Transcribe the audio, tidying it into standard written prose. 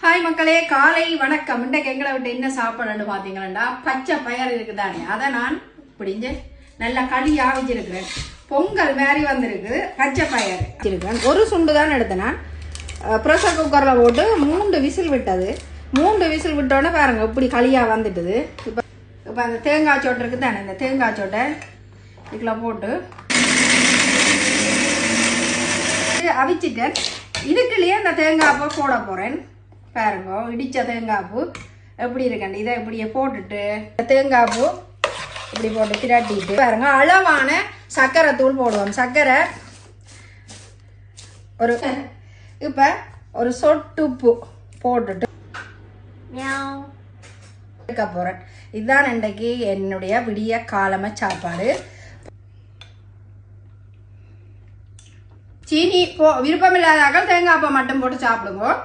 Hi மக்களே, காலை வணக்கம். இன்றைக்கு எங்களை விட்டு என்ன சாப்பிடணும்னு பார்த்தீங்கன்னா பச்சை பயிர் இருக்குதானே, அதை நான் பிடிஞ்சு நல்லா களியாக வச்சிருக்கிறேன். பொங்கல் மாதிரி வந்திருக்கு. பச்சை பயிர் வச்சிருக்கிறேன். ஒரு சுண்டு தான் எடுத்தேன். நான் ப்ரெஷர் குக்கரில் போட்டு 3 விசில் விட்டது. 3 விசில் விட்டோன்னே பாருங்க இப்படி களியாக வந்துட்டுது. இப்போ அந்த தேங்காய் சோட்டை இருக்குது தானே, இந்த தேங்காய் சோட்டை இதில் போட்டு அவிச்சிட்டேன். இதுக்குள்ளேயே இந்த தேங்காய் பூ போட போகிறேன். பாருங்க இடித்த தேங்காய் பூ எப்படி இருக்கேன். இதை இப்படியே போட்டுட்டு தேங்காய் பூ இப்படி போட்டு திரட்டிட்டு பாருங்க அளவான சர்க்கரை தூள் போடுவோம். சர்க்கரை ஒரு இப்போ ஒரு சொட்டு உப்பு போட்டுட்டு இருக்க போகிறேன். இதுதான் இன்றைக்கு என்னுடைய விடிய காலம சாப்பாடு. சீனி விருப்பம் இல்லாதாக்கள் தேங்காய் பூ மட்டும் போட்டு சாப்பிடுவோம்.